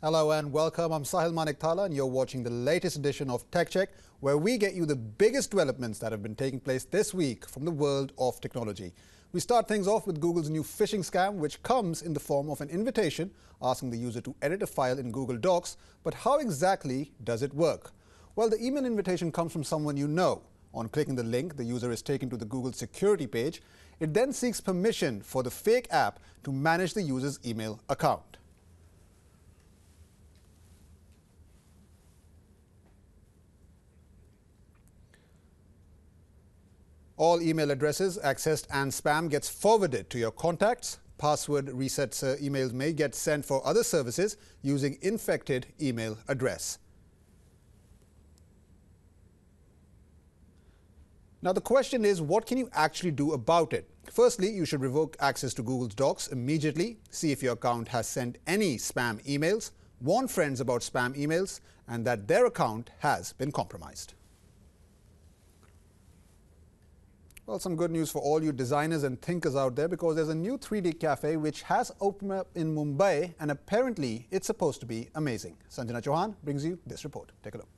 Hello and welcome. I'm Sahil Manik-Thala and you're watching the latest edition of Tech Check, where we get you the biggest developments that have been taking place this week from the world of technology. We start things off with Google's new phishing scam, which comes in the form of an invitation asking the user to edit a file in Google Docs. But how exactly does it work? Well, the email invitation comes from someone you know. On clicking the link, the user is taken to the Google security page. It then seeks permission for the fake app to manage the user's email account. All email addresses accessed and spam gets forwarded to your contacts. Password reset emails may get sent for other services using infected email address. Now the question is, what can you actually do about it? Firstly, you should revoke access to Google's Docs immediately, see if your account has sent any spam emails, warn friends about spam emails, and that their account has been compromised. Well, some good news for all you designers and thinkers out there, because there's a new 3D cafe which has opened up in Mumbai, and apparently it's supposed to be amazing. Sanjana Chauhan brings you this report. Take a look.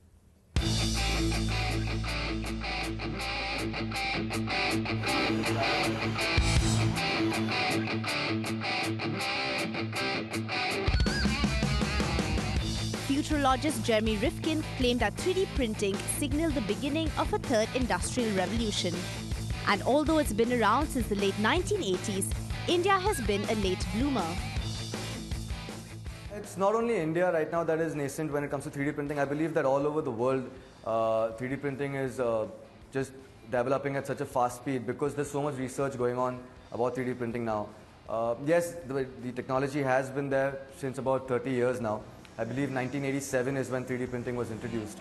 Futurologist Jeremy Rifkin claimed that 3D printing signaled the beginning of a third industrial revolution. And although it's been around since the late 1980s, India has been a late bloomer. It's not only India right now that is nascent when it comes to 3D printing. I believe that all over the world, 3D printing is just developing at such a fast speed because there's so much research going on about 3D printing now. Yes, the technology has been there since about 30 years now. I believe 1987 is when 3D printing was introduced.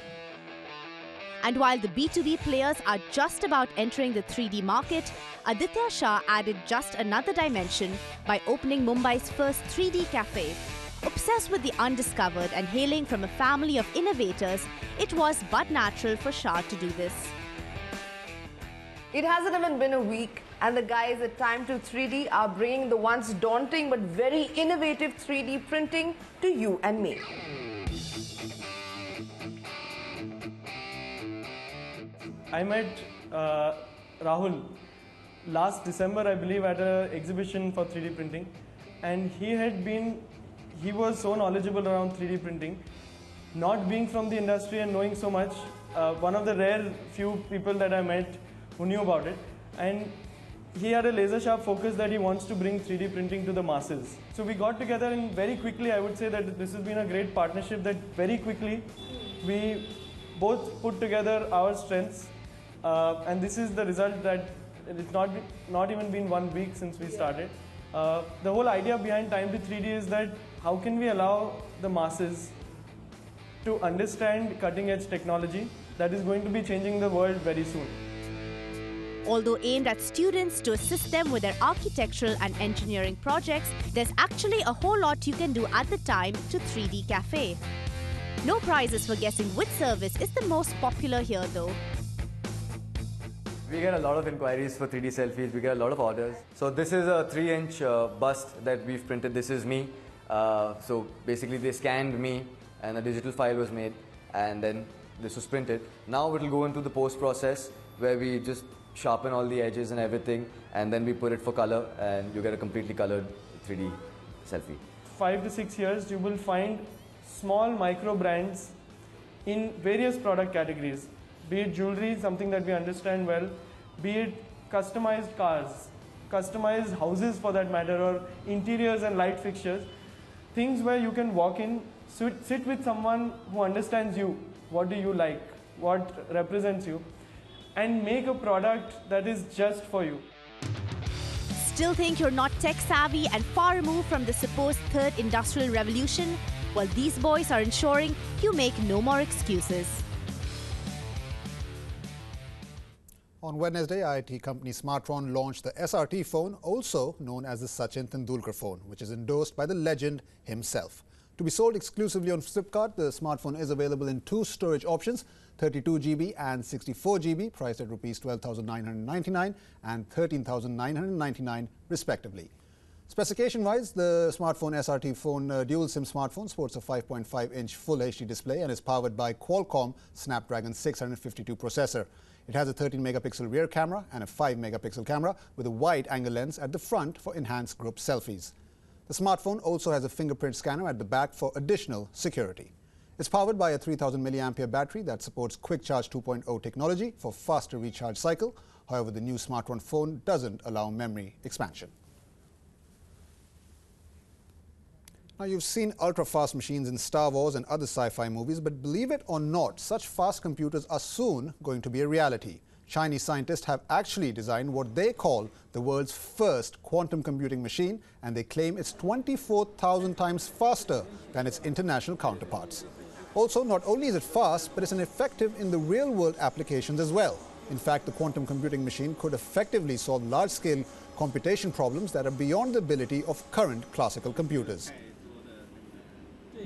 And while the B2B players are just about entering the 3D market, Aditya Shah added just another dimension by opening Mumbai's first 3D cafe. Obsessed with the undiscovered and hailing from a family of innovators, it was but natural for Shah to do this. It hasn't even been a week, and the guys at Time to 3D are bringing the once daunting but very innovative 3D printing to you and me. I met Rahul last December, I believe, at an exhibition for 3D printing, and he was so knowledgeable around 3D printing. Not being from the industry and knowing so much, one of the rare few people that I met who knew about it, and he had a laser sharp focus that he wants to bring 3D printing to the masses. So we got together, and very quickly I would say that this has been a great partnership, that very quickly we both put together our strengths. And this is the result that it's not even been 1 week since we started. The whole idea behind Time to 3D is that how can we allow the masses to understand cutting-edge technology that is going to be changing the world very soon. Although aimed at students to assist them with their architectural and engineering projects, there's actually a whole lot you can do at the Time to 3D cafe. No prizes for guessing which service is the most popular here though. We get a lot of inquiries for 3D selfies, we get a lot of orders. So this is a 3-inch bust that we've printed. This is me. So basically they scanned me and a digital file was made, and then this was printed. Now it will go into the post process where we just sharpen all the edges and everything, and then we put it for color, and you get a completely colored 3D selfie. 5 to 6 years, you will find small micro brands in various product categories. Be it jewelry, something that we understand well, be it customized cars, customized houses for that matter, or interiors and light fixtures. Things where you can walk in, sit with someone who understands you, what do you like, what represents you, and make a product that is just for you. Still think you're not tech savvy and far removed from the supposed third industrial revolution? Well, these boys are ensuring you make no more excuses. On Wednesday, IT company Smartron launched the SRT phone, also known as the Sachin Tendulkar phone, which is endorsed by the legend himself. To be sold exclusively on Flipkart, the smartphone is available in 2 storage options, 32 GB and 64 GB, priced at Rs 12,999 and 13,999 respectively. Specification-wise, the smartphone SRT phone dual SIM smartphone sports a 5.5-inch Full HD display and is powered by Qualcomm Snapdragon 652 processor. It has a 13-megapixel rear camera and a 5-megapixel camera with a wide-angle lens at the front for enhanced group selfies. The smartphone also has a fingerprint scanner at the back for additional security. It's powered by a 3000 mAh battery that supports Quick Charge 2.0 technology for faster recharge cycle. However, the new smartphone phone doesn't allow memory expansion. Now, you've seen ultra-fast machines in Star Wars and other sci-fi movies, but believe it or not, such fast computers are soon going to be a reality. Chinese scientists have actually designed what they call the world's first quantum computing machine, and they claim it's 24,000 times faster than its international counterparts. Also, not only is it fast, but it's effective in the real-world applications as well. In fact, the quantum computing machine could effectively solve large-scale computation problems that are beyond the ability of current classical computers.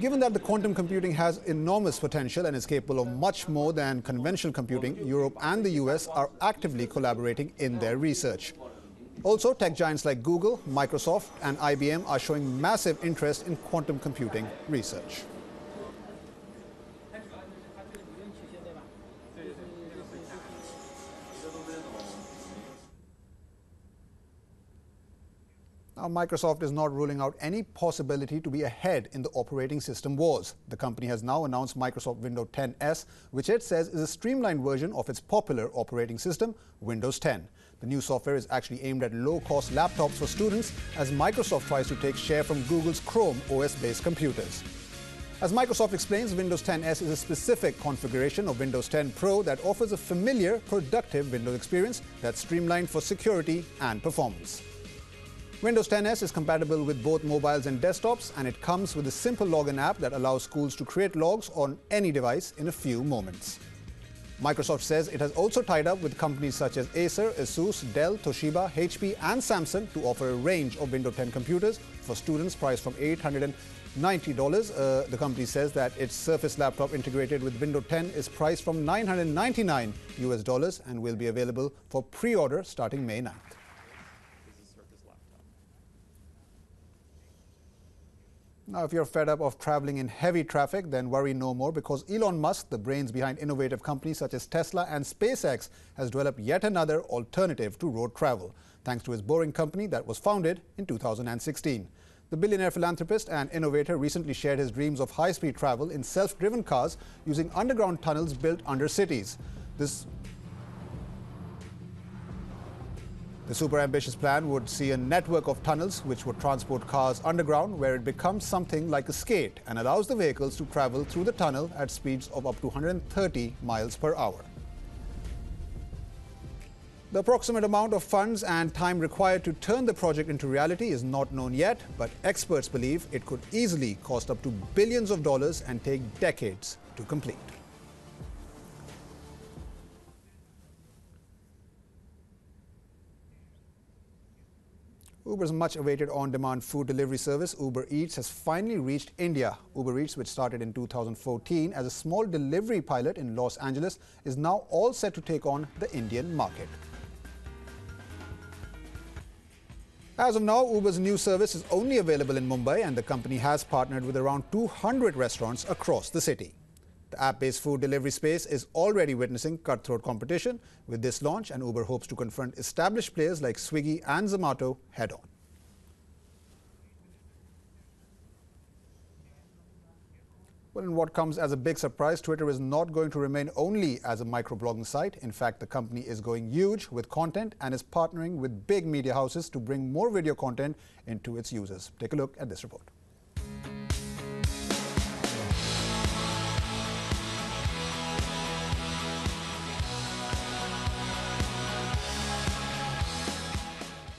Given that the quantum computing has enormous potential and is capable of much more than conventional computing, Europe and the US are actively collaborating in their research. Also, tech giants like Google, Microsoft and IBM are showing massive interest in quantum computing research. Now, Microsoft is not ruling out any possibility to be ahead in the operating system wars. The company has now announced Microsoft Windows 10s, which it says is a streamlined version of its popular operating system, Windows 10. The new software is actually aimed at low-cost laptops for students, as Microsoft tries to take share from Google's Chrome OS-based computers. As Microsoft explains, Windows 10s is a specific configuration of Windows 10 Pro that offers a familiar, productive Windows experience that's streamlined for security and performance. Windows 10s is compatible with both mobiles and desktops, and it comes with a simple login app that allows schools to create logs on any device in a few moments. Microsoft says it has also tied up with companies such as Acer, Asus, Dell, Toshiba, HP and Samsung to offer a range of Windows 10 computers for students priced from $890. The company says that its Surface laptop integrated with Windows 10 is priced from $999 and will be available for pre-order starting May 9th. Now, if you're fed up of traveling in heavy traffic, then worry no more, because Elon Musk, the brains behind innovative companies such as Tesla and SpaceX, has developed yet another alternative to road travel, thanks to his Boring Company that was founded in 2016. The billionaire philanthropist and innovator recently shared his dreams of high-speed travel in self-driven cars using underground tunnels built under cities. The super ambitious plan would see a network of tunnels which would transport cars underground, where it becomes something like a skate and allows the vehicles to travel through the tunnel at speeds of up to 130 miles per hour. The approximate amount of funds and time required to turn the project into reality is not known yet, but experts believe it could easily cost up to billions of dollars and take decades to complete. Uber's much-awaited on-demand food delivery service, Uber Eats, has finally reached India. Uber Eats, which started in 2014 as a small delivery pilot in Los Angeles, is now all set to take on the Indian market. As of now, Uber's new service is only available in Mumbai, and the company has partnered with around 200 restaurants across the city. The app-based food delivery space is already witnessing cutthroat competition with this launch, and Uber hopes to confront established players like Swiggy and Zomato head-on. Well, in what comes as a big surprise, Twitter is not going to remain only as a microblogging site. In fact, the company is going huge with content and is partnering with big media houses to bring more video content into its users. Take a look at this report.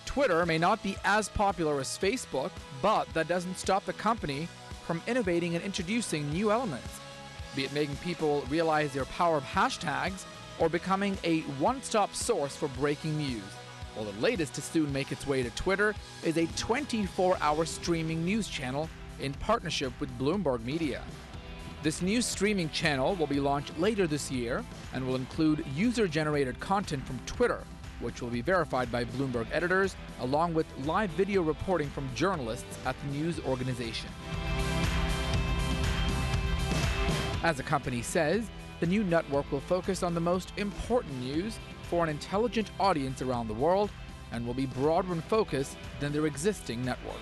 Twitter may not be as popular as Facebook, but that doesn't stop the company from innovating and introducing new elements, be it making people realize their power of hashtags or becoming a one-stop source for breaking news. Well, the latest to soon make its way to Twitter is a 24-hour streaming news channel in partnership with Bloomberg Media. This new streaming channel will be launched later this year and will include user-generated content from Twitter, which will be verified by Bloomberg editors, along with live video reporting from journalists at the news organization. As the company says, the new network will focus on the most important news for an intelligent audience around the world and will be broader in focus than their existing network.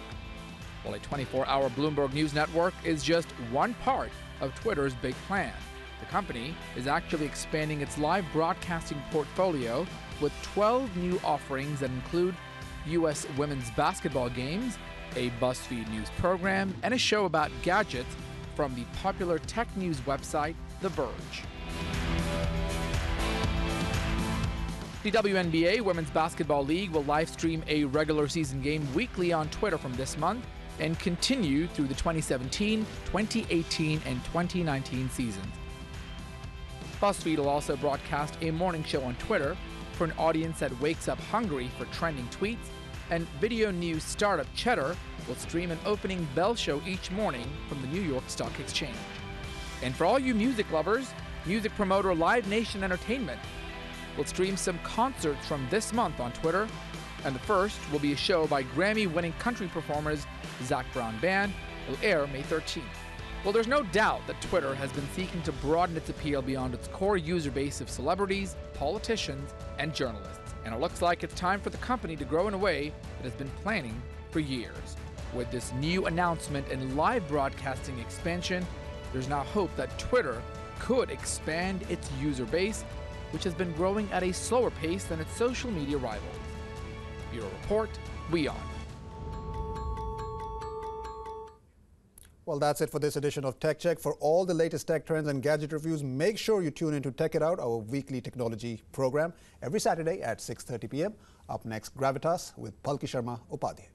While a 24-hour Bloomberg News network is just one part of Twitter's big plan, the company is actually expanding its live broadcasting portfolio with 12 new offerings that include U.S. women's basketball games, a BuzzFeed news program, and a show about gadgets from the popular tech news website, The Verge. The WNBA Women's Basketball League will live stream a regular season game weekly on Twitter from this month and continue through the 2017, 2018, and 2019 seasons. BuzzFeed will also broadcast a morning show on Twitter for an audience that wakes up hungry for trending tweets, and video news startup Cheddar will stream an opening bell show each morning from the New York Stock Exchange. And for all you music lovers, music promoter Live Nation Entertainment will stream some concerts from this month on Twitter, and the first will be a show by Grammy-winning country performers Zac Brown Band. Will air May 13th. Well, there's no doubt that Twitter has been seeking to broaden its appeal beyond its core user base of celebrities, politicians, and journalists. And it looks like it's time for the company to grow in a way it has been planning for years. With this new announcement and live broadcasting expansion, there's now hope that Twitter could expand its user base, which has been growing at a slower pace than its social media rivals. Bureau Report, WION. Well, that's it for this edition of Tech Check. For all the latest tech trends and gadget reviews, make sure you tune in to Tech It Out, our weekly technology program, every Saturday at 6:30 p.m. Up next, Gravitas with Palki Sharma Upadhyay.